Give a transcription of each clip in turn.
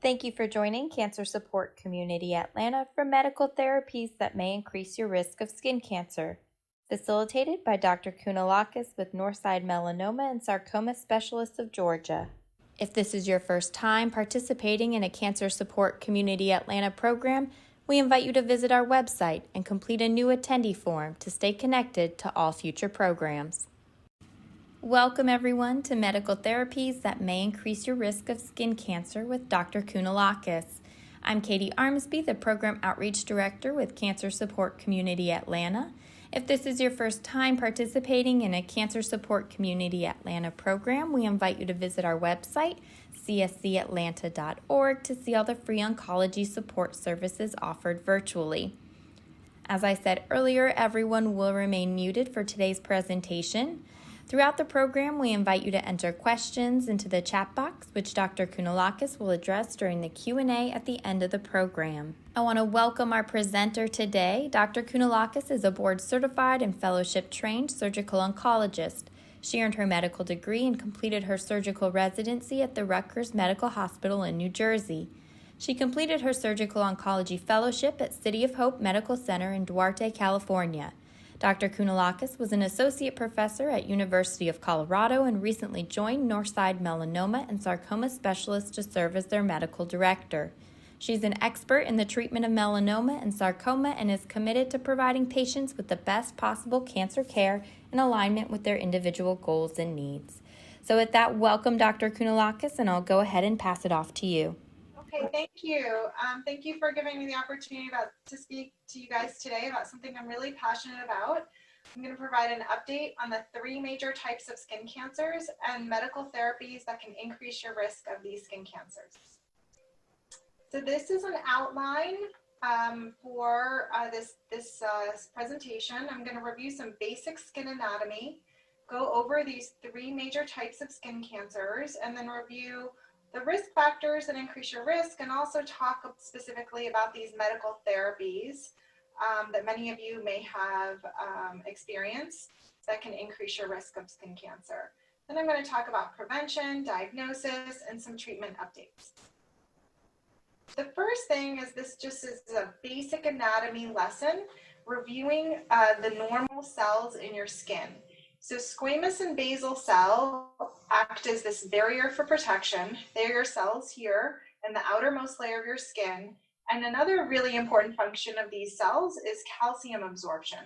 Thank you for joining Cancer Support Community Atlanta for medical therapies that may increase your risk of skin cancer. Facilitated by Dr. Kounalakis with Northside Melanoma and Sarcoma Specialists of Georgia. If this is your first time participating in a Cancer Support Community Atlanta program, we invite you to visit our website and complete a new attendee form to stay connected to all future programs. Welcome everyone to Medical Therapies that may increase your risk of skin cancer with Dr. Kounalakis. I'm Katie Armsby, the Program Outreach Director with Cancer Support Community Atlanta. If this is your first time participating in a Cancer Support Community Atlanta program, we invite you to visit our website, cscatlanta.org, to see all the free oncology support services offered virtually. As I said earlier, everyone will remain muted for today's presentation. Throughout the program, we invite you to enter questions into the chat box, which Dr. Kounalakis will address during the Q&A at the end of the program. I want to welcome our presenter today. Dr. Kounalakis is a board-certified and fellowship-trained surgical oncologist. She earned her medical degree and completed her surgical residency at the Rutgers Medical Hospital in New Jersey. She completed her surgical oncology fellowship at City of Hope Medical Center in Duarte, California. Dr. Kounalakis was an associate professor at University of Colorado and recently joined Northside Melanoma and Sarcoma Specialists to serve as their medical director. She's an expert in the treatment of melanoma and sarcoma and is committed to providing patients with the best possible cancer care in alignment with their individual goals and needs. So with that, welcome Dr. Kounalakis, and I'll go ahead and pass it off to you. Okay, thank you. Thank you for giving me the opportunity to speak to you guys today about something I'm really passionate about. I'm going to provide an update on the 3 major types of skin cancers and medical therapies that can increase your risk of these skin cancers. So this is an outline for this presentation. I'm going to review some basic skin anatomy, go over these 3 major types of skin cancers, and then review the risk factors that increase your risk, and also talk specifically about these medical therapies that many of you may have experienced that can increase your risk of skin cancer. Then I'm going to talk about prevention, diagnosis, and some treatment updates. The first thing is this just is a basic anatomy lesson reviewing the normal cells in your skin. So squamous and basal cell act as this barrier for protection. They're your cells here in the outermost layer of your skin. And another really important function of these cells is calcium absorption.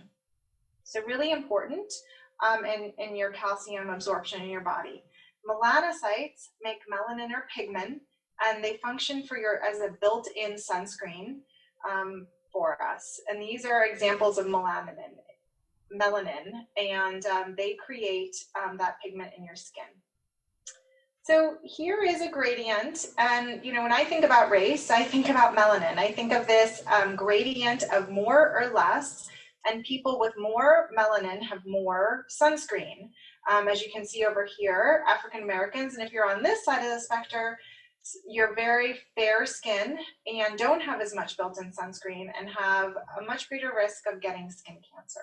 So really important in your calcium absorption in your body. Melanocytes make melanin or pigment, and they function as a built-in sunscreen for us. And these are examples of melanin, and they create that pigment in your skin. So here is a gradient, and when I think about race, I think about melanin. I think of this gradient of more or less, and people with more melanin have more sunscreen. As you can see over here, African Americans, and if you're on this side of the spectrum, you're very fair skin and don't have as much built-in sunscreen and have a much greater risk of getting skin cancer.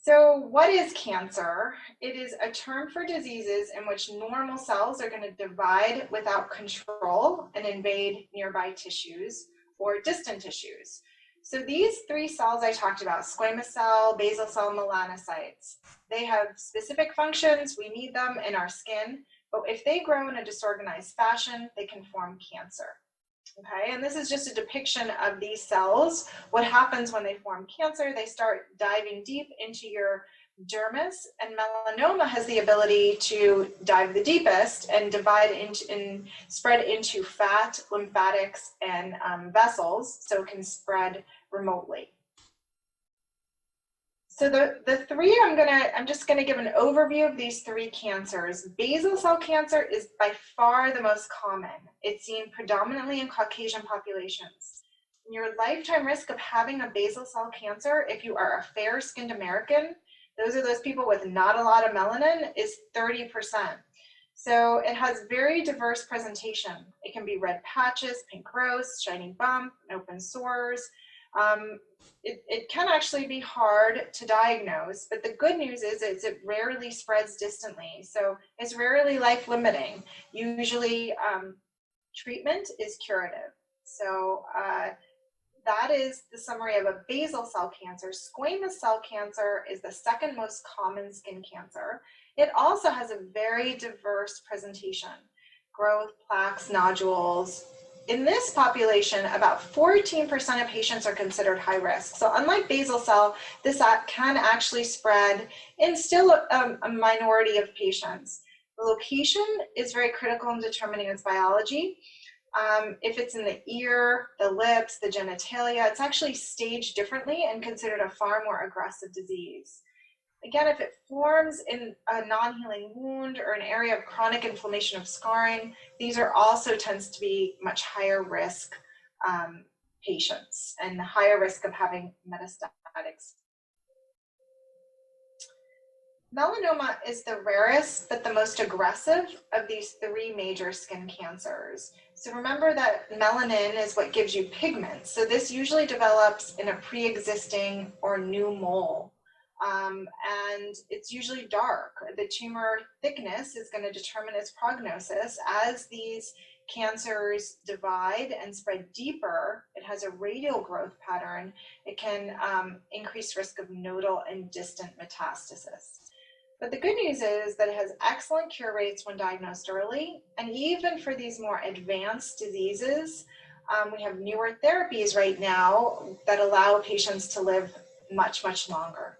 So what is cancer? It is a term for diseases in which normal cells are going to divide without control and invade nearby tissues or distant tissues. So these 3 cells I talked about, squamous cell, basal cell, melanocytes, they have specific functions. We need them in our skin, but if they grow in a disorganized fashion, they can form cancer. Okay, and this is just a depiction of these cells. What happens when they form cancer? They start diving deep into your dermis, and melanoma has the ability to dive the deepest and divide into and spread into fat, lymphatics, and vessels, so it can spread remotely. So the 3, I'm just gonna give an overview of these 3 cancers. Basal cell cancer is by far the most common. It's seen predominantly in Caucasian populations. Your lifetime risk of having a basal cell cancer, if you are a fair-skinned American, those are those people with not a lot of melanin, is 30%. So it has very diverse presentation. It can be red patches, pink growths, shiny bump, open sores. It can actually be hard to diagnose, but the good news is it rarely spreads distantly. So it's rarely life-limiting. Usually Treatment is curative. So that is the summary of a basal cell cancer. Squamous cell cancer is the second most common skin cancer. It also has a very diverse presentation: growth, plaques, nodules. In this population, about 14% of patients are considered high risk. So unlike basal cell, this can actually spread in still a minority of patients. The location is very critical in determining its biology. If it's in the ear, the lips, the genitalia, it's actually staged differently and considered a far more aggressive disease. Again, if it forms in a non-healing wound or an area of chronic inflammation of scarring, these are also tends to be much higher risk patients and higher risk of having metastatic. Melanoma is the rarest but the most aggressive of these three major skin cancers. So remember that melanin is what gives you pigment. So this usually develops in a pre-existing or new mole. And it's usually dark. The tumor thickness is going to determine its prognosis. As these cancers divide and spread deeper, it has a radial growth pattern. It can increase risk of nodal and distant metastasis. But the good news is that it has excellent cure rates when diagnosed early. And even for these more advanced diseases, we have newer therapies right now that allow patients to live much, much longer.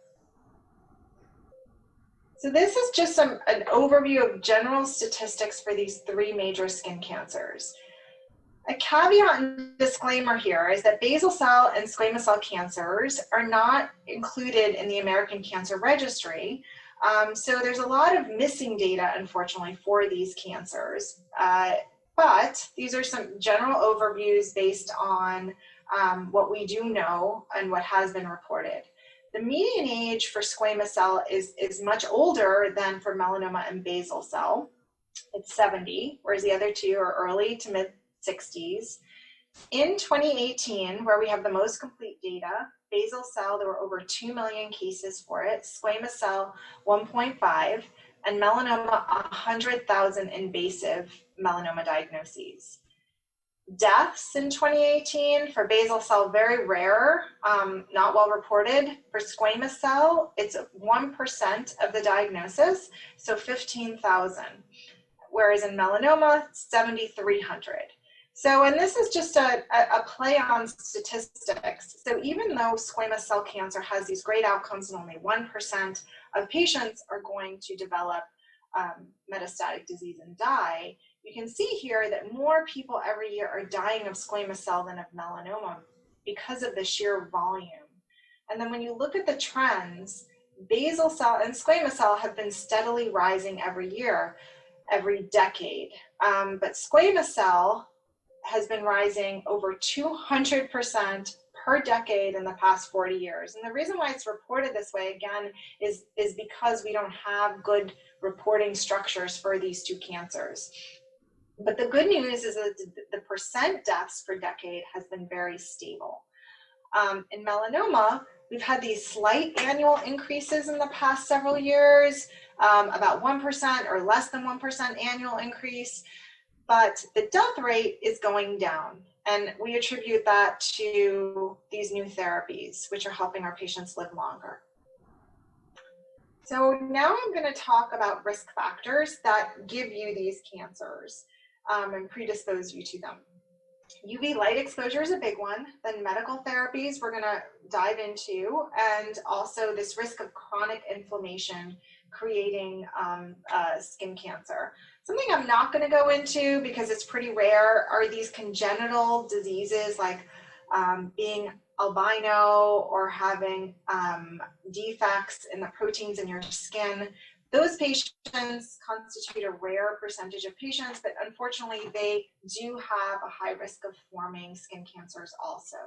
So this is just an overview of general statistics for these three major skin cancers. A caveat and disclaimer here is that basal cell and squamous cell cancers are not included in the American Cancer Registry. So there's a lot of missing data, unfortunately, for these cancers. But these are some general overviews based on what we do know and what has been reported. The median age for squamous cell is much older than for melanoma and basal cell. It's 70, whereas the other two are early to mid 60s. In 2018, where we have the most complete data, basal cell, there were over 2 million cases for it, squamous cell, 1.5, and melanoma, 100,000 invasive melanoma diagnoses. Deaths in 2018 for basal cell, very rare, not well reported. For squamous cell, it's 1% of the diagnosis, so 15,000. Whereas in melanoma, 7,300. So, and this is just a play on statistics. So even though squamous cell cancer has these great outcomes and only 1% of patients are going to develop metastatic disease and die, you can see here that more people every year are dying of squamous cell than of melanoma because of the sheer volume. And then when you look at the trends, basal cell and squamous cell have been steadily rising every year, every decade. But squamous cell has been rising over 200% per decade in the past 40 years. And the reason why it's reported this way, again, is because we don't have good reporting structures for these two cancers. But the good news is that the percent deaths per decade has been very stable. In melanoma, we've had these slight annual increases in the past several years, about 1% or less than 1% annual increase, but the death rate is going down. And we attribute that to these new therapies, which are helping our patients live longer. So now I'm going to talk about risk factors that give you these cancers and predispose you to them. UV light exposure is a big one. Then medical therapies we're going to dive into, and also this risk of chronic inflammation creating skin cancer. Something I'm not going to go into because it's pretty rare are these congenital diseases like being albino or having defects in the proteins in your skin. Those patients constitute a rare percentage of patients, but unfortunately they do have a high risk of forming skin cancers also.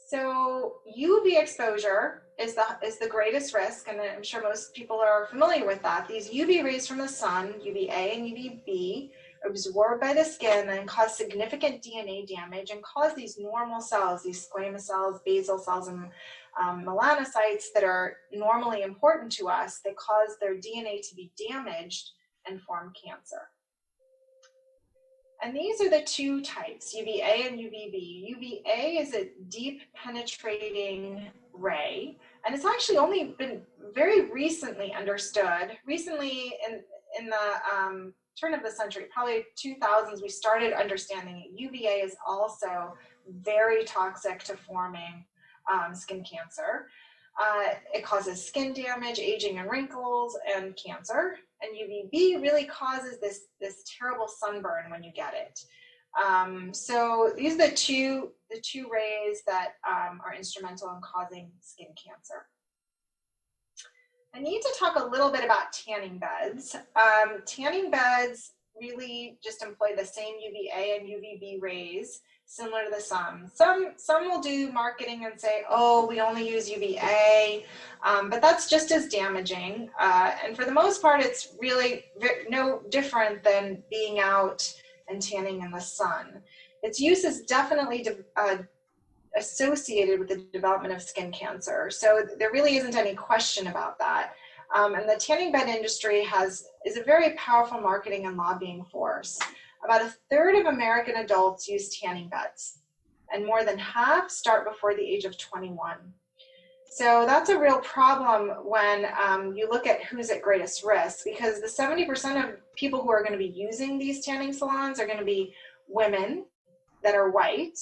So UV exposure is the greatest risk, and I'm sure most people are familiar with that. These UV rays from the sun, UVA and UVB, absorbed by the skin and cause significant DNA damage and cause these normal cells, these squamous cells, basal cells, and melanocytes that are normally important to us, they cause their DNA to be damaged and form cancer. And these are the two types, UVA and UVB. UVA is a deep penetrating ray, and it's actually only been very recently understood. Recently, in the turn of the century, probably 2000s, we started understanding it. UVA is also very toxic to forming skin cancer. It causes skin damage, aging and wrinkles, and cancer. And UVB really causes this terrible sunburn when you get it. So these are the two rays that are instrumental in causing skin cancer. I need to talk a little bit about tanning beds. Tanning beds really just employ the same UVA and UVB rays, similar to the sun. Some will do marketing and say, oh, we only use UVA, but that's just as damaging. And for the most part, it's really no different than being out and tanning in the sun. Its use is definitely associated with the development of skin cancer. So there really isn't any question about that. And the tanning bed industry is a very powerful marketing and lobbying force. About a third of American adults use tanning beds, and more than half start before the age of 21. So that's a real problem when you look at who's at greatest risk, because the 70% of people who are going to be using these tanning salons are going to be women that are white,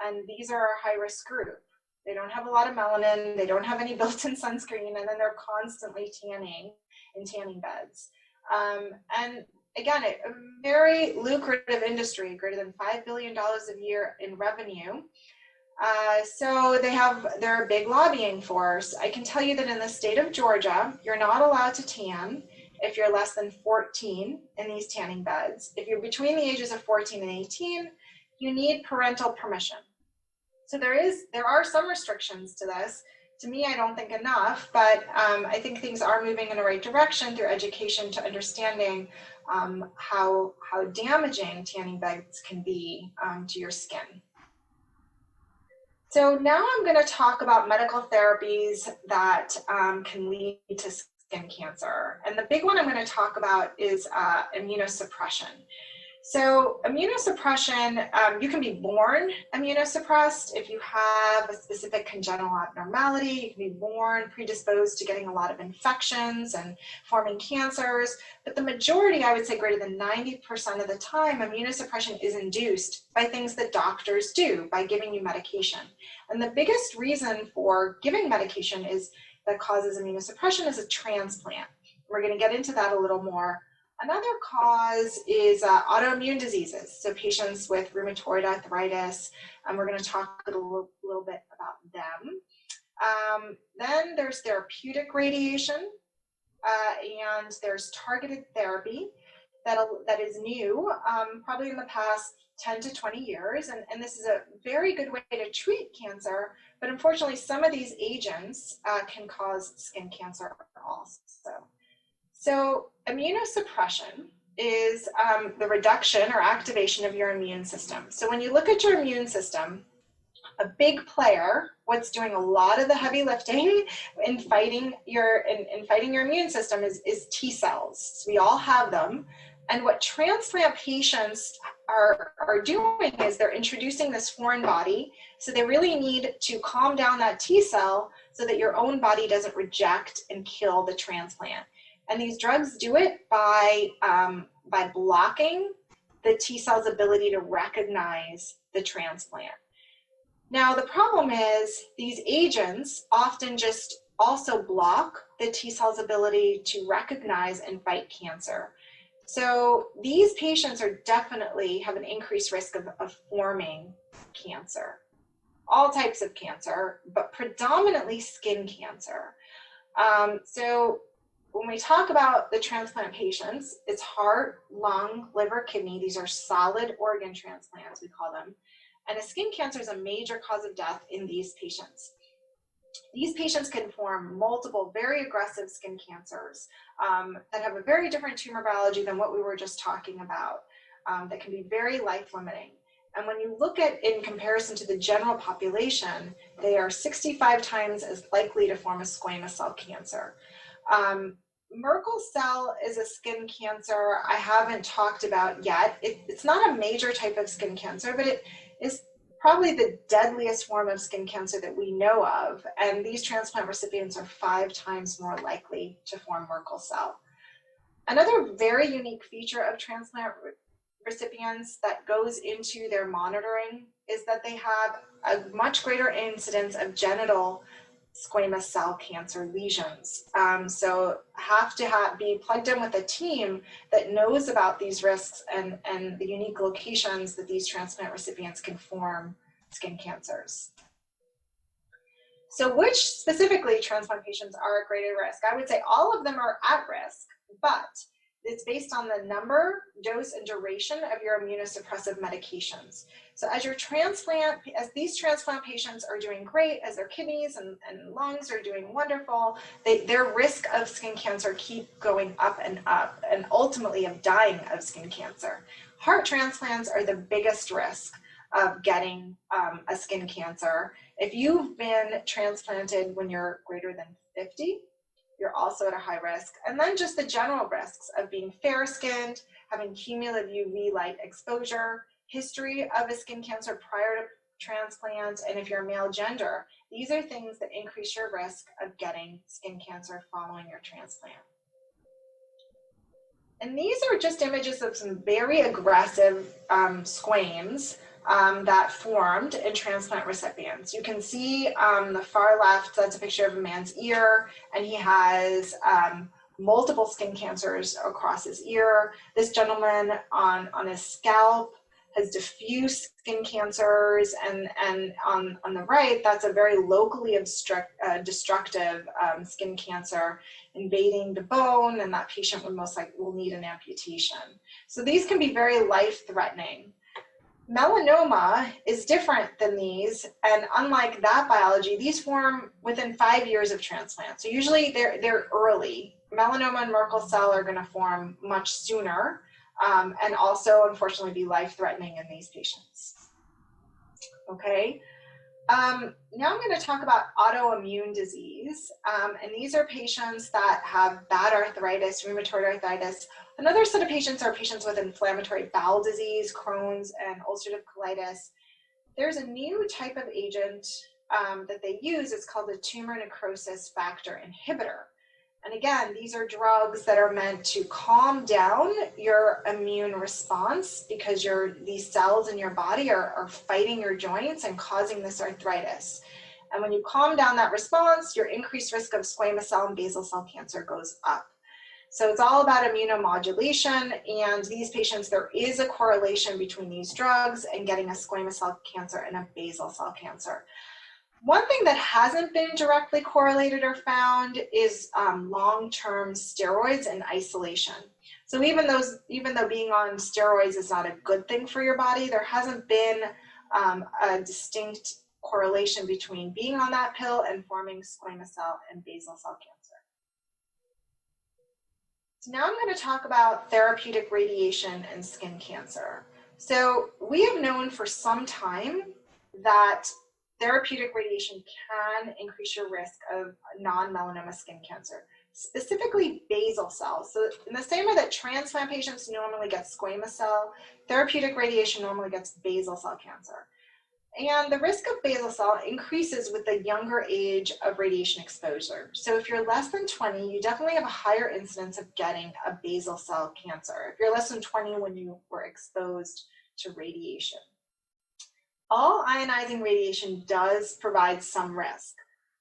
and these are a high-risk group. They don't have a lot of melanin, they don't have any built-in sunscreen, and then they're constantly tanning in tanning beds. And again, a very lucrative industry, greater than $5 billion a year in revenue. So they're a big lobbying force. I can tell you that in the state of Georgia, you're not allowed to tan if you're less than 14 in these tanning beds. If you're between the ages of 14 and 18, you need parental permission. So there are some restrictions to this. To me, I don't think enough, but I think things are moving in the right direction through education to understanding how damaging tanning beds can be to your skin. So now I'm going to talk about medical therapies that can lead to skin cancer. And the big one I'm going to talk about is immunosuppression. So immunosuppression, you can be born immunosuppressed if you have a specific congenital abnormality. You can be born predisposed to getting a lot of infections and forming cancers. But the majority, I would say greater than 90% of the time, immunosuppression is induced by things that doctors do, by giving you medication. And the biggest reason for giving medication that causes immunosuppression is a transplant. We're going to get into that a little more. Another cause is autoimmune diseases, so patients with rheumatoid arthritis, and we're going to talk a little bit about them. Then there's therapeutic radiation, and there's targeted therapy that is new, probably in the past 10 to 20 years, and this is a very good way to treat cancer, but unfortunately some of these agents can cause skin cancer also. So immunosuppression is the reduction or activation of your immune system. So when you look at your immune system, a big player, what's doing a lot of the heavy lifting in fighting your immune system is T cells. So we all have them. And what transplant patients are doing is they're introducing this foreign body. So they really need to calm down that T cell so that your own body doesn't reject and kill the transplant. And these drugs do it by blocking the T cell's ability to recognize the transplant. Now, the problem is these agents often just also block the T cell's ability to recognize and fight cancer. So these patients are definitely have an increased risk of forming cancer, all types of cancer, but predominantly skin cancer. So when we talk about the transplant patients, it's heart, lung, liver, kidney. These are solid organ transplants, we call them. And a skin cancer is a major cause of death in these patients. These patients can form multiple very aggressive skin cancers that have a very different tumor biology than what we were just talking about, that can be very life-limiting. And when you look at in comparison to the general population, they are 65 times as likely to form a squamous cell cancer. Merkel cell is a skin cancer I haven't talked about yet. It's not a major type of skin cancer, but it is probably the deadliest form of skin cancer that we know of. And these transplant recipients are 5 times more likely to form Merkel cell. Another very unique feature of transplant recipients that goes into their monitoring is that they have a much greater incidence of genital squamous cell cancer lesions. So have to be plugged in with a team that knows about these risks and the unique locations that these transplant recipients can form skin cancers. So which specifically transplant patients are at greater risk? I would say all of them are at risk, but it's based on the number, dose, and duration of your immunosuppressive medications. So as these transplant patients are doing great, as their kidneys and lungs are doing wonderful, their risk of skin cancer keep going up, and ultimately of dying of skin cancer. Heart transplants are the biggest risk of getting a skin cancer. If you've been transplanted when you're greater than 50, you're also at a high risk. And then just the general risks of being fair-skinned, having cumulative UV light exposure, history of a skin cancer prior to transplant, and if you're a male gender, these are things that increase your risk of getting skin cancer following your transplant. And these are just images of some very aggressive squames that formed in transplant recipients. You can see the far left, that's a picture of a man's ear, and he has multiple skin cancers across his ear. This gentleman on his scalp has diffuse skin cancers, and on the right, that's a very locally destructive skin cancer invading the bone, and that patient would most likely will need an amputation. So these can be very life-threatening. Melanoma is different than these, and unlike that biology, these form within 5 years of transplant. So usually they're early. Melanoma and Merkel cell are going to form much sooner, and also unfortunately be life-threatening in these patients. Okay. Now I'm going to talk about autoimmune disease, and these are patients that have bad arthritis, rheumatoid arthritis. Another set of patients are patients with inflammatory bowel disease, Crohn's, and ulcerative colitis. There's a new type of agent that they use. It's called the tumor necrosis factor inhibitor. And again, these are drugs that are meant to calm down your immune response because these cells in your body are fighting your joints and causing this arthritis. And when you calm down that response, your increased risk of squamous cell and basal cell cancer goes up. So it's all about immunomodulation, and these patients, there is a correlation between these drugs and getting a squamous cell cancer and a basal cell cancer. One thing that hasn't been directly correlated or found is long-term steroids and isolation. So even though being on steroids is not a good thing for your body, there hasn't been a distinct correlation between being on that pill and forming squamous cell and basal cell cancer. So now I'm going to talk about therapeutic radiation and skin cancer. So we have known for some time that therapeutic radiation can increase your risk of non-melanoma skin cancer, specifically basal cell. So in the same way that transplant patients normally get squamous cell, therapeutic radiation normally gets basal cell cancer. And the risk of basal cell increases with the younger age of radiation exposure. So if you're less than 20, you definitely have a higher incidence of getting a basal cell cancer. If you're less than 20 when you were exposed to radiation. All ionizing radiation does provide some risk,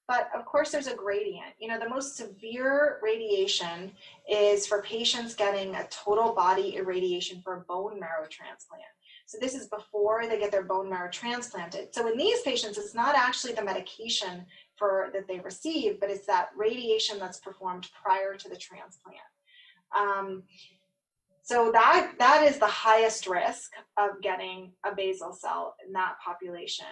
but of course there's a gradient. You know, the most severe radiation is for patients getting a total body irradiation for a bone marrow transplant. So this is before they get their bone marrow transplanted. So in these patients, it's not actually the medication that they receive, but it's that radiation that's performed prior to the transplant. So that is the highest risk of getting a basal cell in that population.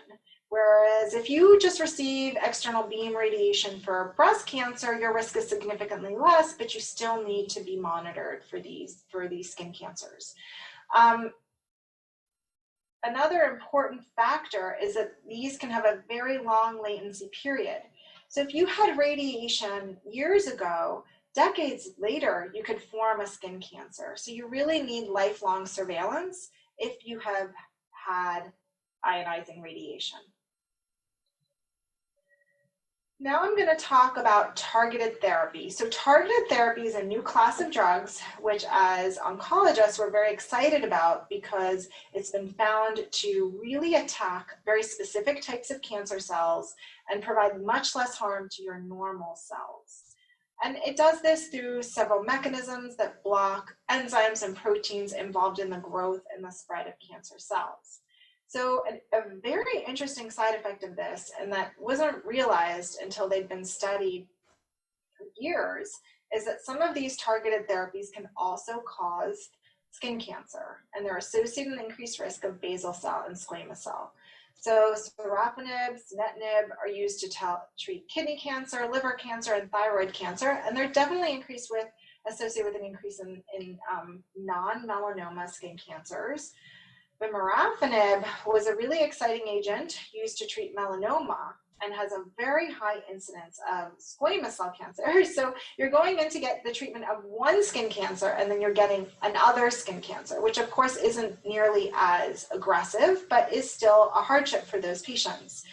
Whereas if you just receive external beam radiation for breast cancer, your risk is significantly less, but you still need to be monitored for these skin cancers. Another important factor is that these can have a very long latency period. So if you had radiation years ago, decades later, you could form a skin cancer. So you really need lifelong surveillance if you have had ionizing radiation. Now I'm going to talk about targeted therapy. So targeted therapy is a new class of drugs, which as oncologists, we're very excited about because it's been found to really attack very specific types of cancer cells and provide much less harm to your normal cells. And it does this through several mechanisms that block enzymes and proteins involved in the growth and the spread of cancer cells. So a very interesting side effect of this, and that wasn't realized until they'd been studied for years, is that some of these targeted therapies can also cause skin cancer, and they're associated with an increased risk of basal cell and squamous cell. So sorafenib, sunitinib are used to treat kidney cancer, liver cancer, and thyroid cancer, and they're definitely associated with an increase in non-melanoma skin cancers. Vemurafenib was a really exciting agent used to treat melanoma and has a very high incidence of squamous cell cancer. So you're going in to get the treatment of one skin cancer and then you're getting another skin cancer, which of course isn't nearly as aggressive, but is still a hardship for those patients.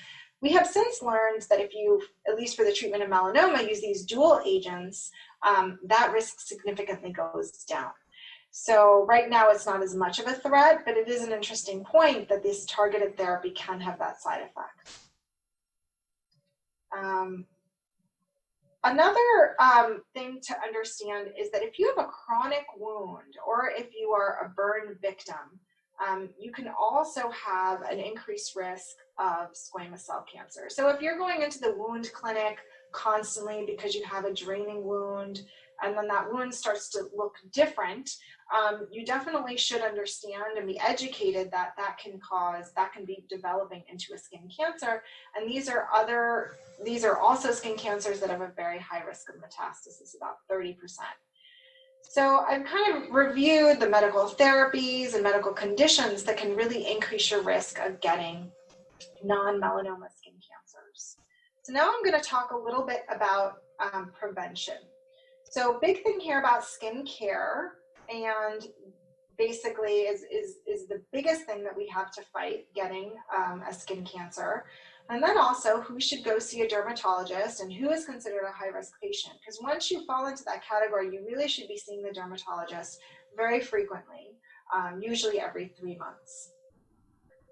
We have since learned that if you, at least for the treatment of melanoma, use these dual agents, that risk significantly goes down. So right now it's not as much of a threat, but it is an interesting point that this targeted therapy can have that side effect. Another thing to understand is that if you have a chronic wound or if you are a burn victim, you can also have an increased risk of squamous cell cancer. So if you're going into the wound clinic constantly because you have a draining wound and then that wound starts to look different, you definitely should understand and be educated that that can be developing into a skin cancer. And these are also skin cancers that have a very high risk of metastasis, about 30%. So I've kind of reviewed the medical therapies and medical conditions that can really increase your risk of getting non-melanoma skin cancers. So now I'm going to talk a little bit about prevention. So big thing here about skin care, and basically is the biggest thing that we have to fight getting a skin cancer. And then also who should go see a dermatologist and who is considered a high-risk patient. Because once you fall into that category, you really should be seeing the dermatologist very frequently, usually every 3 months.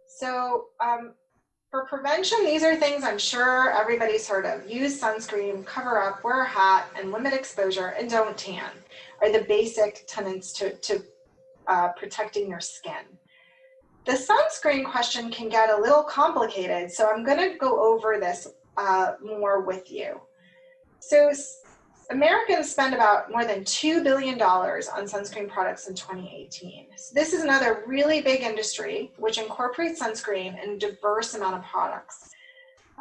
So for prevention, these are things I'm sure everybody's heard of. Use sunscreen, cover up, wear a hat, and limit exposure, and don't tan are the basic tenets to protecting your skin. The sunscreen question can get a little complicated, so I'm going to go over this more with you. So Americans spend about more than $2 billion on sunscreen products in 2018. So this is another really big industry which incorporates sunscreen in a diverse amount of products.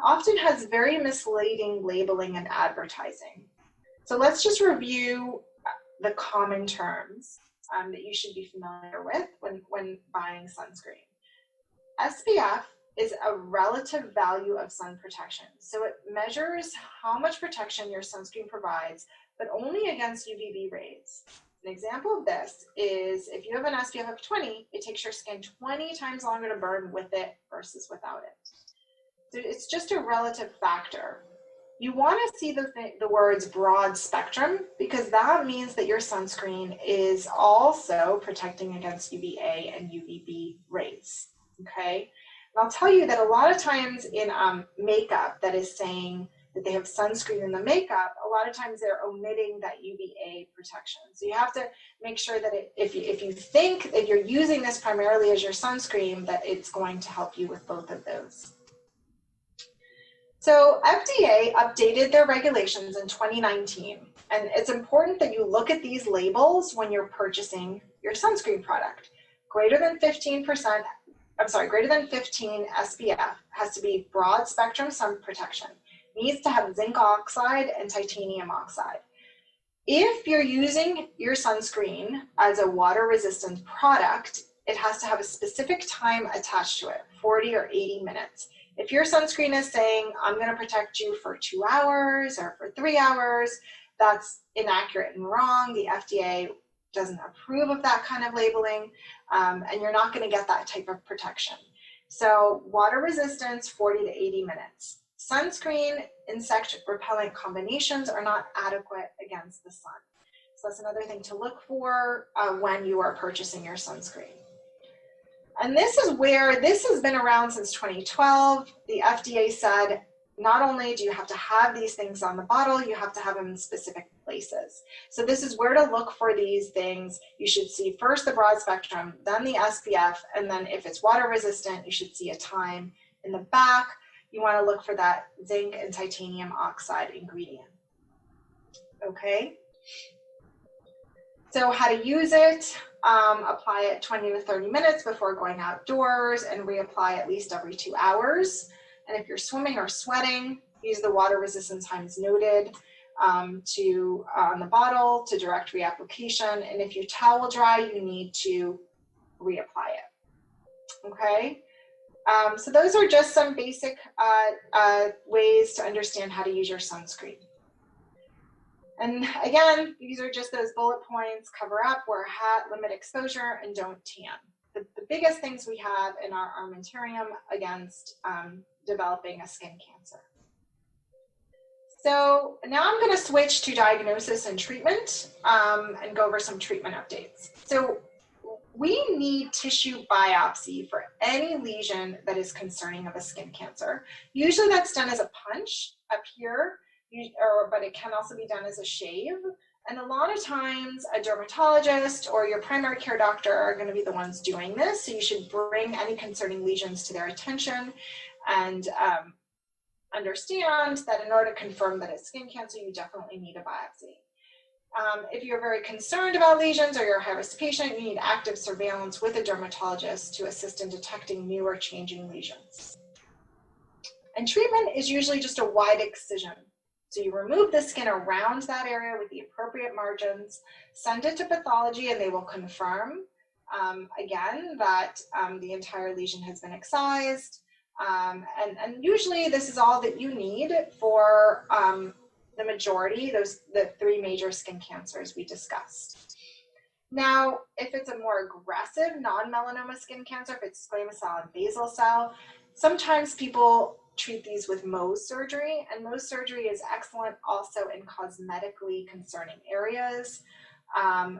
Often has very misleading labeling and advertising. So let's just review the common terms that you should be familiar with when buying sunscreen. SPF is a relative value of sun protection. So it measures how much protection your sunscreen provides, but only against UVB rays. An example of this is if you have an SPF of 20, it takes your skin 20 times longer to burn with it versus without it. So it's just a relative factor. You want to see the words broad spectrum because that means that your sunscreen is also protecting against UVA and UVB rays, okay? And I'll tell you that a lot of times in makeup that is saying that they have sunscreen in the makeup, a lot of times they're omitting that UVA protection. So you have to make sure that if you think that you're using this primarily as your sunscreen, that it's going to help you with both of those. So FDA updated their regulations in 2019, and it's important that you look at these labels when you're purchasing your sunscreen product. Greater than 15 SPF has to be broad spectrum sun protection. It needs to have zinc oxide and titanium oxide. If you're using your sunscreen as a water resistant product, it has to have a specific time attached to it, 40 or 80 minutes. If your sunscreen is saying, I'm going to protect you for 2 hours or for 3 hours, that's inaccurate and wrong. The FDA doesn't approve of that kind of labeling, and you're not going to get that type of protection. So water resistance, 40 to 80 minutes. Sunscreen, insect repellent combinations are not adequate against the sun. So that's another thing to look for when you are purchasing your sunscreen. And this is where, this has been around since 2012. The FDA said, not only do you have to have these things on the bottle, you have to have them in specific places. So this is where to look for these things. You should see first the broad spectrum, then the SPF, and then if it's water resistant, you should see a time. In the back, you want to look for that zinc and titanium oxide ingredient. Okay. So how to use it, apply it 20 to 30 minutes before going outdoors and reapply at least every 2 hours. And if you're swimming or sweating, use the water resistance times noted on the bottle to direct reapplication. And if your towel dry, you need to reapply it. Okay. So those are just some basic ways to understand how to use your sunscreen. And again, these are just those bullet points: cover up, wear a hat, limit exposure, and don't tan. The biggest things we have in our armamentarium against developing a skin cancer. So now I'm going to switch to diagnosis and treatment and go over some treatment updates. So we need tissue biopsy for any lesion that is concerning of a skin cancer. Usually that's done as a punch up here, but it can also be done as a shave. And a lot of times a dermatologist or your primary care doctor are going to be the ones doing this. So you should bring any concerning lesions to their attention and understand that in order to confirm that it's skin cancer, you definitely need a biopsy. If you're very concerned about lesions or you're a high-risk patient, you need active surveillance with a dermatologist to assist in detecting new or changing lesions. And treatment is usually just a wide excision. So you remove the skin around that area with the appropriate margins, send it to pathology, and they will confirm, again, that the entire lesion has been excised. And usually this is all that you need for the majority, the 3 major skin cancers we discussed. Now, if it's a more aggressive non-melanoma skin cancer, if it's squamous cell and basal cell, sometimes people treat these with Mohs surgery, and Mohs surgery is excellent also in cosmetically concerning areas. And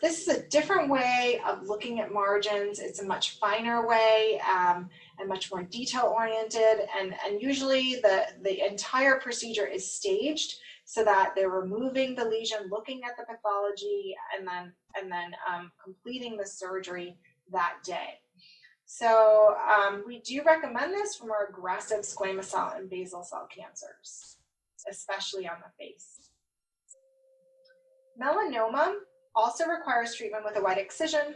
this is a different way of looking at margins. It's a much finer way and much more detail oriented. And usually the entire procedure is staged so that they're removing the lesion, looking at the pathology, and then completing the surgery that day. So we do recommend this for more aggressive squamous cell and basal cell cancers, especially on the face. Melanoma also requires treatment with a wide excision.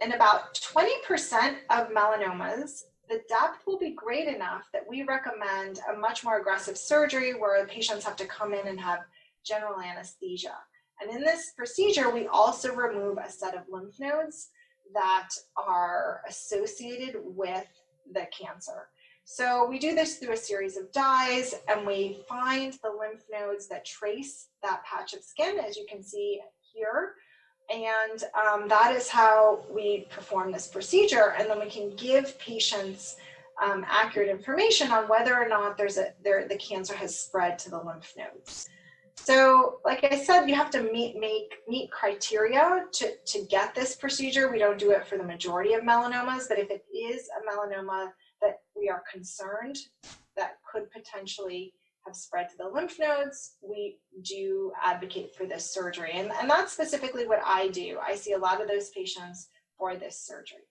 In about 20% of melanomas, the depth will be great enough that we recommend a much more aggressive surgery where the patients have to come in and have general anesthesia. And in this procedure, we also remove a set of lymph nodes that are associated with the cancer. So we do this through a series of dyes, and we find the lymph nodes that trace that patch of skin, as you can see here. And that is how we perform this procedure. And then we can give patients accurate information on whether or not the cancer has spread to the lymph nodes. So like I said, you have to meet criteria to get this procedure. We don't do it for the majority of melanomas, but if it is a melanoma that we are concerned that could potentially have spread to the lymph nodes, we do advocate for this surgery. And that's specifically what I do. I see a lot of those patients for this surgery.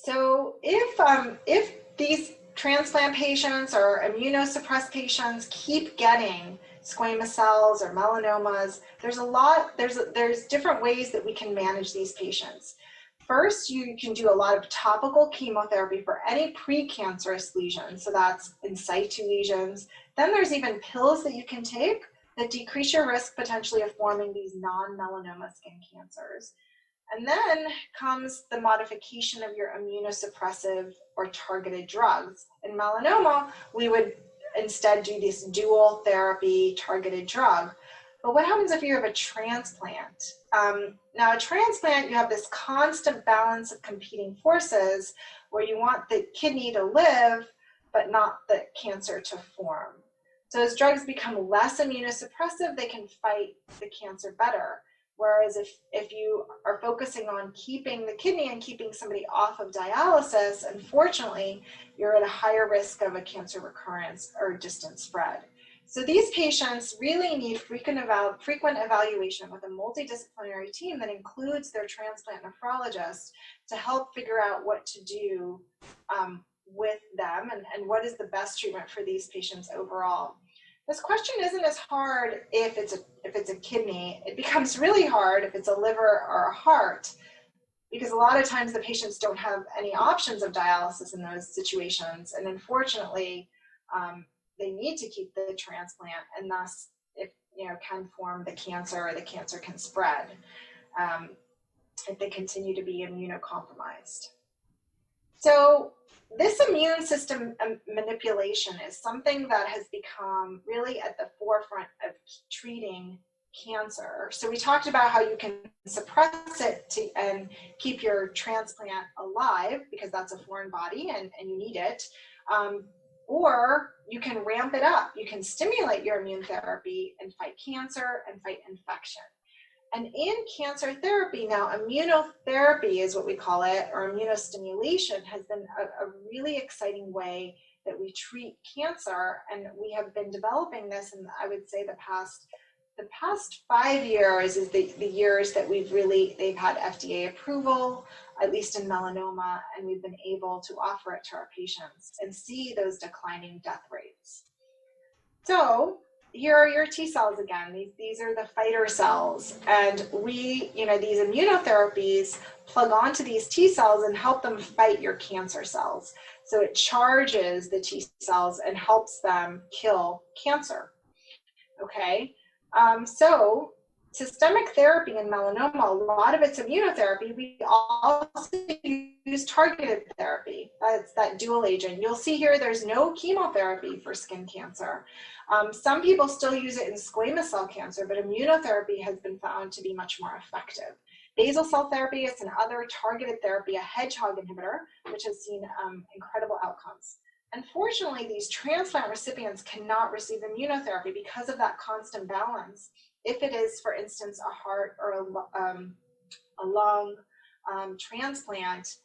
So if these transplant patients or immunosuppressed patients keep getting squamous cells or melanomas, there's different ways that we can manage these patients. First, you can do a lot of topical chemotherapy for any precancerous lesions, so that's in situ lesions. Then there's even pills that you can take that decrease your risk potentially of forming these non-melanoma skin cancers. And then comes the modification of your immunosuppressive or targeted drugs. In melanoma, we would instead do this dual therapy targeted drug. But what happens if you have a transplant? Now, a transplant, you have this constant balance of competing forces where you want the kidney to live, but not the cancer to form. So as drugs become less immunosuppressive, they can fight the cancer better. Whereas if you are focusing on keeping the kidney and keeping somebody off of dialysis, unfortunately, you're at a higher risk of a cancer recurrence or distant spread. So these patients really need frequent evaluation with a multidisciplinary team that includes their transplant nephrologist to help figure out what to do with them and what is the best treatment for these patients overall. This question isn't as hard if it's a kidney. It becomes really hard if it's a liver or a heart, because a lot of times the patients don't have any options of dialysis in those situations, and unfortunately, they need to keep the transplant, and thus it can form the cancer, or the cancer can spread if they continue to be immunocompromised. So this immune system manipulation is something that has become really at the forefront of treating cancer. So we talked about how you can suppress it and keep your transplant alive, because that's a foreign body and you need it. Or you can ramp it up. You can stimulate your immune therapy and fight cancer and fight infection. And in cancer therapy now, immunotherapy is what we call it, or immunostimulation, has been a really exciting way that we treat cancer. And we have been developing this, and I would say the past 5 years is the years that they've had FDA approval, at least in melanoma, and we've been able to offer it to our patients and see those declining death rates. So here are your T cells again. These are the fighter cells, and these immunotherapies plug onto these T cells and help them fight your cancer cells. So it charges the T cells and helps them kill cancer. Okay, so systemic therapy in melanoma, a lot of it's immunotherapy. We also use targeted therapy. That's that dual agent. You'll see here there's no chemotherapy for skin cancer. Some people still use it in squamous cell cancer, but immunotherapy has been found to be much more effective. Basal cell therapy is another targeted therapy, a hedgehog inhibitor, which has seen incredible outcomes. Unfortunately, these transplant recipients cannot receive immunotherapy because of that constant balance. If it is, for instance, a heart or a lung transplant,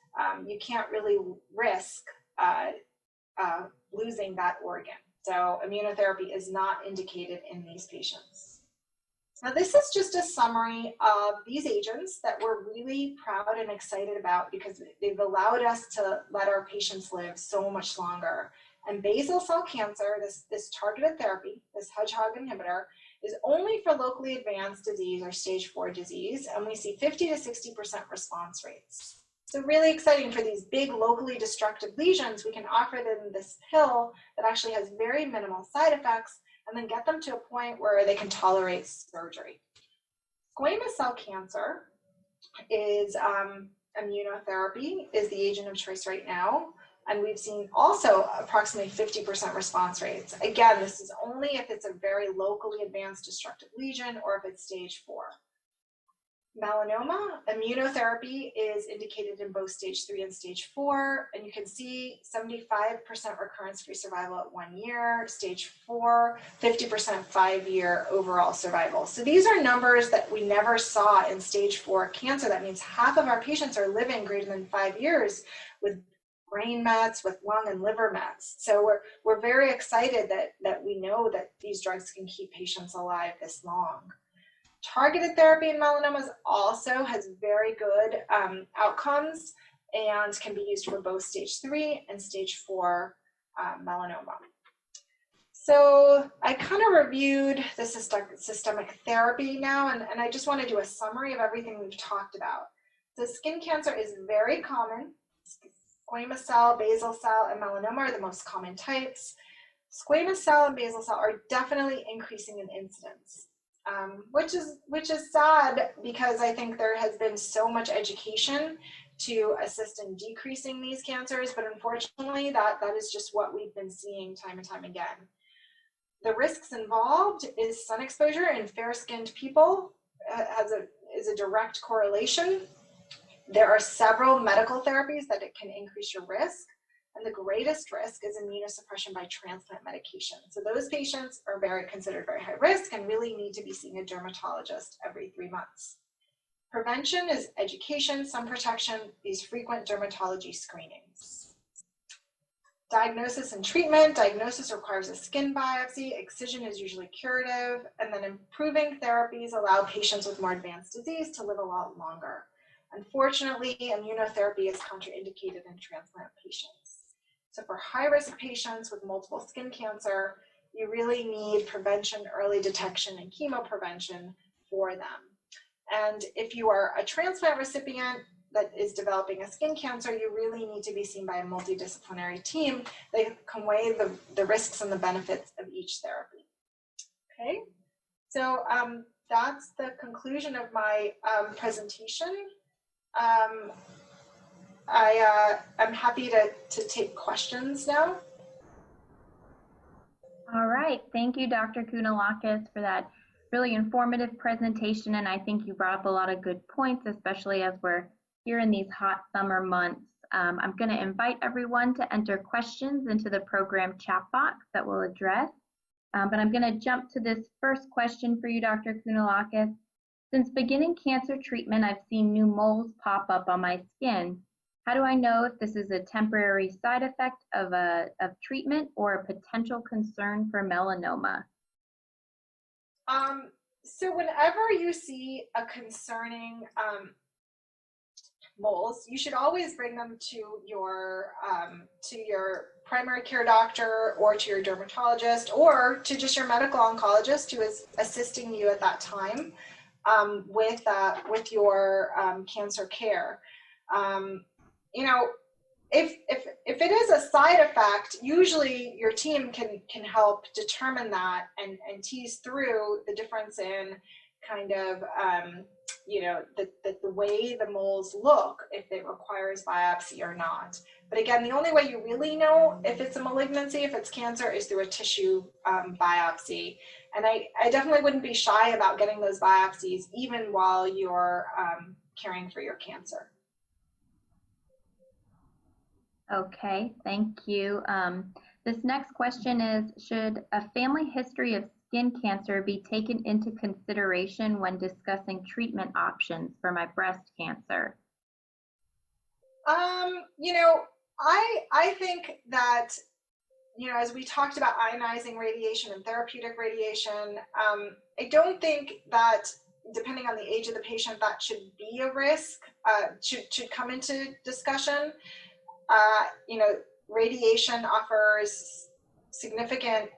you can't really risk losing that organ. So immunotherapy is not indicated in these patients. Now, this is just a summary of these agents that we're really proud and excited about, because they've allowed us to let our patients live so much longer. And basal cell cancer, this targeted therapy, this hedgehog inhibitor, is only for locally advanced disease or stage 4 disease, and we see 50 to 60% response rates. So really exciting for these big locally destructive lesions. We can offer them this pill that actually has very minimal side effects, and then get them to a point where they can tolerate surgery. Squamous cell cancer is immunotherapy is the agent of choice right now. And we've seen also approximately 50% response rates. Again, this is only if it's a very locally advanced destructive lesion or if it's stage 4. Melanoma, immunotherapy is indicated in both stage 3 and stage 4. And you can see 75% recurrence-free survival at 1 year, stage 4, 50% 5-year overall survival. So these are numbers that we never saw in stage 4 cancer. That means half of our patients are living greater than 5 years with brain mets, with lung and liver mets. So we're very excited that we know that these drugs can keep patients alive this long. Targeted therapy in melanomas also has very good outcomes and can be used for both stage 3 and stage 4 melanoma. So I kind of reviewed the systemic therapy now, and I just want to do a summary of everything we've talked about. So skin cancer is very common. Squamous cell, basal cell, and melanoma are the most common types. Squamous cell and basal cell are definitely increasing in incidence, which is sad, because I think there has been so much education to assist in decreasing these cancers, but unfortunately that is just what we've been seeing time and time again. The risks involved is sun exposure in fair-skinned people is a direct correlation. There are several medical therapies that it can increase your risk, and the greatest risk is immunosuppression by transplant medication. So those patients are considered very high risk and really need to be seeing a dermatologist every 3 months. Prevention is education, sun protection, these frequent dermatology screenings. Diagnosis and treatment. Diagnosis requires a skin biopsy. Excision is usually curative. And then improving therapies allow patients with more advanced disease to live a lot longer. Unfortunately, immunotherapy is contraindicated in transplant patients. So for high-risk patients with multiple skin cancer, you really need prevention, early detection, and chemoprevention for them. And if you are a transplant recipient that is developing a skin cancer, you really need to be seen by a multidisciplinary team that can weigh the risks and the benefits of each therapy. Okay, so that's the conclusion of my presentation. I'm happy to take questions now. All right, thank you, Dr. Kounalakis, for that really informative presentation. And I think you brought up a lot of good points, especially as we're here in these hot summer months. I'm going to invite everyone to enter questions into the program chat box that we'll address. But I'm going to jump to this first question for you, Dr. Kounalakis. Since beginning cancer treatment, I've seen new moles pop up on my skin. How do I know if this is a temporary side effect of treatment or a potential concern for melanoma? So whenever you see a concerning moles, you should always bring them to your primary care doctor or to your dermatologist or to just your medical oncologist who is assisting you at that time with your cancer care. You know, if it is a side effect, usually your team can help determine that and tease through the difference in kind of you know, the way the moles look, if it requires biopsy or not. But again, the only way you really know if it's a malignancy, if it's cancer, is through a tissue biopsy. And I definitely wouldn't be shy about getting those biopsies even while you're caring for your cancer. Okay, thank you. This next question is, should a family history of skin cancer be taken into consideration when discussing treatment options for my breast cancer? You know, I think that, you know, as we talked about ionizing radiation and therapeutic radiation, I don't think that depending on the age of the patient, that should be a risk, should come into discussion. You know, radiation offers significant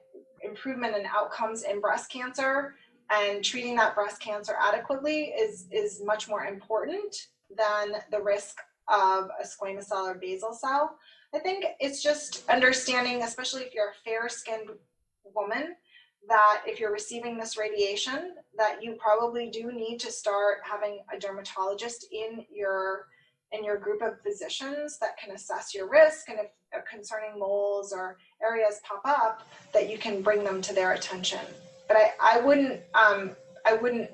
improvement in outcomes in breast cancer, and treating that breast cancer adequately is much more important than the risk of a squamous cell or basal cell. I think it's just understanding, especially if you're a fair-skinned woman, that if you're receiving this radiation, that you probably do need to start having a dermatologist in your group of physicians that can assess your risk, and if concerning moles or areas pop up, that you can bring them to their attention. But I wouldn't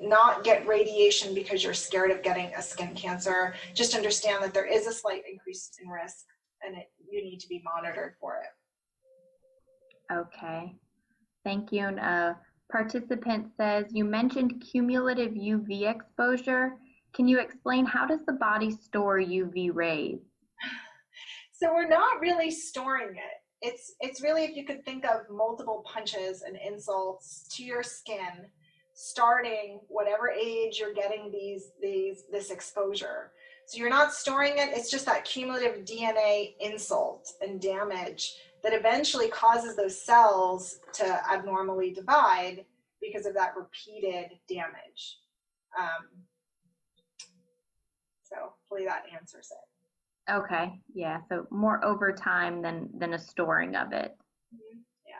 not get radiation because you're scared of getting a skin cancer. Just understand that there is a slight increase in risk, and you need to be monitored for it. Okay, thank you. And a participant says, you mentioned cumulative UV exposure. Can you explain, how does the body store UV rays? So we're not really storing it. It's really, if you could think of multiple punches and insults to your skin, starting whatever age you're getting this exposure. So you're not storing it. It's just that cumulative DNA insult and damage that eventually causes those cells to abnormally divide because of that repeated damage. So hopefully that answers it. Okay, yeah, so more over time than a storing of it.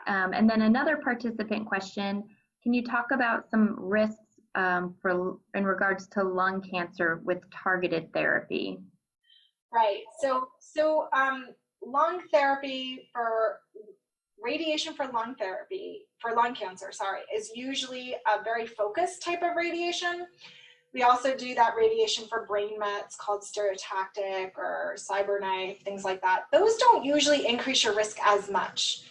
Yeah. And then another participant question, can you talk about some risks in regards to lung cancer with targeted therapy? Right, so lung therapy for radiation for lung therapy, for lung cancer, sorry, is usually a very focused type of radiation. We also do that radiation for brain mets called stereotactic or cyberknife, things like that. Those don't usually increase your risk as much.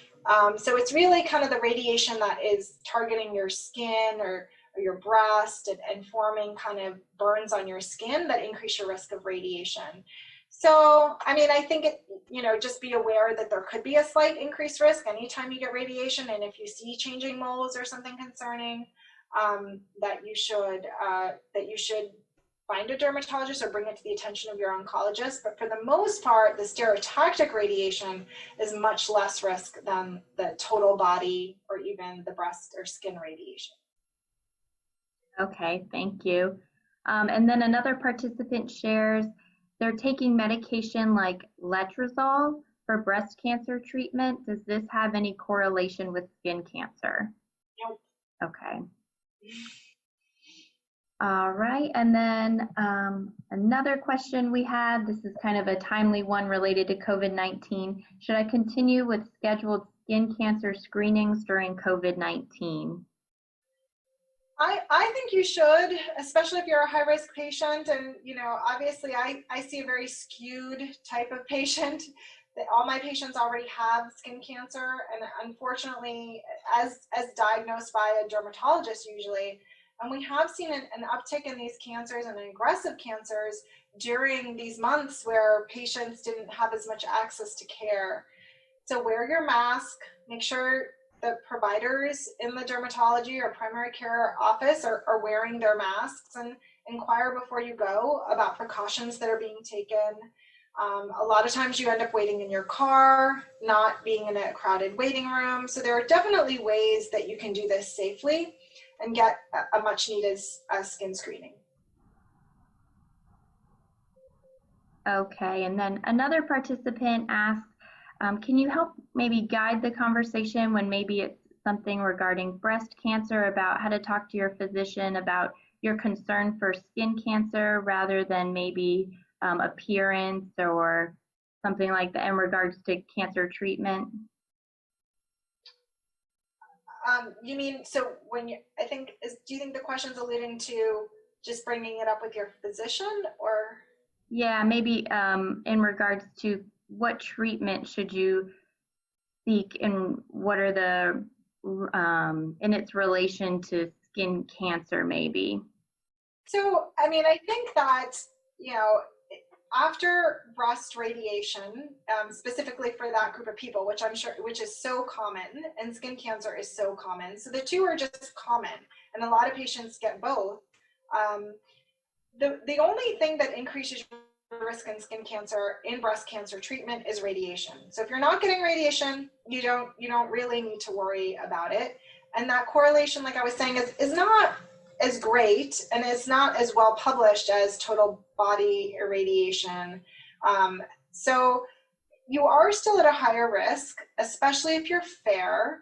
So it's really kind of the radiation that is targeting your skin or your breast and forming kind of burns on your skin that increase your risk of radiation. So, I mean, I think just be aware that there could be a slight increased risk anytime you get radiation, and if you see changing moles or something concerning, that you should find a dermatologist or bring it to the attention of your oncologist. But for the most part, the stereotactic radiation is much less risk than the total body or even the breast or skin radiation. Okay, thank you. And then another participant shares they're taking medication like letrozole for breast cancer treatment. Does this have any correlation with skin cancer? Nope. Okay. All right, and then another question we had, this is kind of a timely one related to COVID-19. Should I continue with scheduled skin cancer screenings during COVID-19? I think you should, especially if you're a high-risk patient. And, obviously I see a very skewed type of patient. That all my patients already have skin cancer. And unfortunately, as diagnosed by a dermatologist usually, and we have seen an uptick in these cancers and aggressive cancers during these months where patients didn't have as much access to care. So wear your mask, make sure the providers in the dermatology or primary care office are wearing their masks, and inquire before you go about precautions that are being taken. A lot of times you end up waiting in your car, not being in a crowded waiting room. So there are definitely ways that you can do this safely and get a much needed skin screening. Okay, and then another participant asked, can you help maybe guide the conversation when maybe it's something regarding breast cancer, about how to talk to your physician about your concern for skin cancer rather than maybe appearance or something like that in regards to cancer treatment? You mean, so when you, do you think the question's alluding to just bringing it up with your physician, or? Yeah, maybe in regards to what treatment should you seek and what are the, in its relation to skin cancer maybe? So, I mean, I think that, after breast radiation, specifically for that group of people, which is so common, and skin cancer is so common. So the two are just common, and a lot of patients get both. The only thing that increases risk in skin cancer in breast cancer treatment is radiation. So if you're not getting radiation, you don't really need to worry about it. And that correlation, like I was saying, is not as great, and it's not as well published as total body irradiation. So you are still at a higher risk, especially if you're fair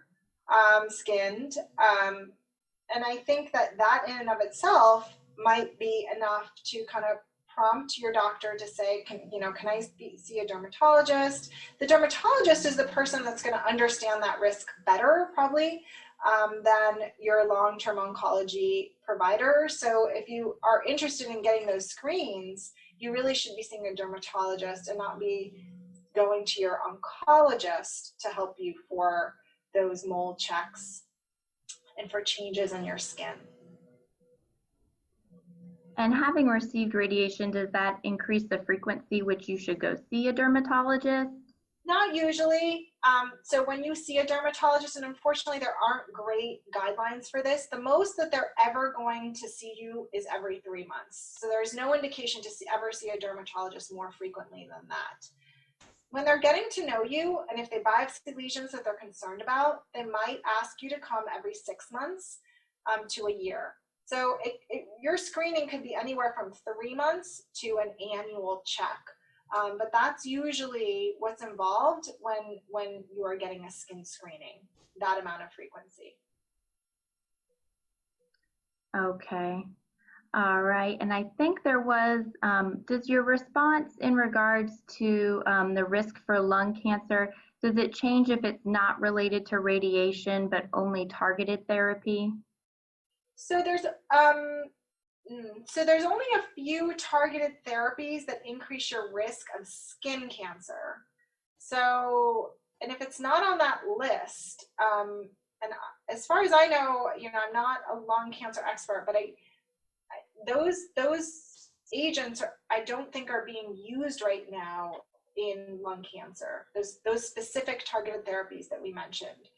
skinned. And I think that in and of itself might be enough to kind of prompt your doctor to say, can I see a dermatologist? The dermatologist is the person that's going to understand that risk better, probably, than your long-term oncology provider. So if you are interested in getting those screens, you really should be seeing a dermatologist and not be going to your oncologist to help you for those mole checks and for changes in your skin. And having received radiation, does that increase the frequency which you should go see a dermatologist? Not usually. So when you see a dermatologist, and unfortunately there aren't great guidelines for this, the most that they're ever going to see you is every 3 months. So there's no indication to ever see a dermatologist more frequently than that. When they're getting to know you, and if they biopsy lesions that they're concerned about, they might ask you to come every 6 months to a year. So your screening could be anywhere from 3 months to an annual check. But that's usually what's involved when you are getting a skin screening, that amount of frequency. Okay. All right. And I think there was, does your response in regards to the risk for lung cancer, Does it change if it's not related to radiation, but only targeted therapy? So there's only a few targeted therapies that increase your risk of skin cancer. So, and if it's not on that list, and as far as I know, I'm not a lung cancer expert, but those agents I don't think are being used right now in lung cancer. Those specific targeted therapies that we mentioned.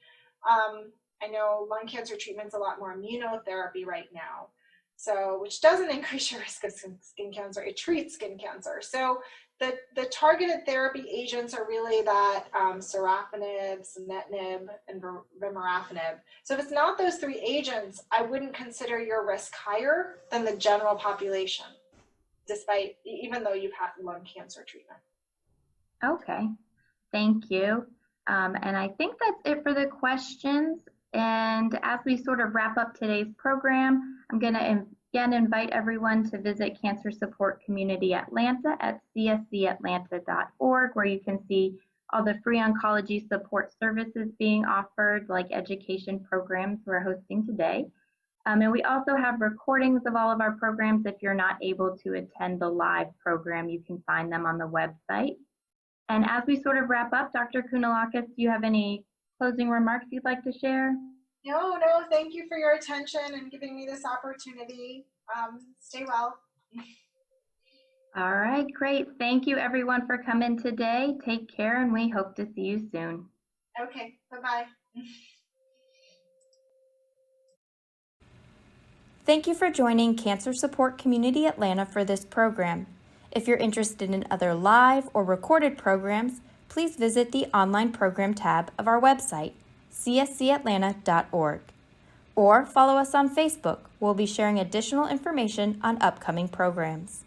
I know lung cancer treatment's a lot more immunotherapy right now, so which doesn't increase your risk of skin cancer. It treats skin cancer. So the targeted therapy agents are really that sorafenib, sunitinib, and vemurafenib. So if it's not those three agents, I wouldn't consider your risk higher than the general population, even though you've had lung cancer treatment. Okay, thank you. And I think that's it for the questions. And as we sort of wrap up today's program, I'm going to again invite everyone to visit Cancer Support Community Atlanta at cscatlanta.org, where you can see all the free oncology support services being offered, like education programs we're hosting today. And we also have recordings of all of our programs. If you're not able to attend the live program, you can find them on the website. And as we sort of wrap up, Dr. Kounalakis, do you have any closing remarks you'd like to share? No, thank you for your attention and giving me this opportunity. Stay well. All right, great. Thank you everyone for coming today. Take care, and we hope to see you soon. Okay, bye-bye. Thank you for joining Cancer Support Community Atlanta for this program. If you're interested in other live or recorded programs, please visit the online program tab of our website, cscatlanta.org, or follow us on Facebook. We'll be sharing additional information on upcoming programs.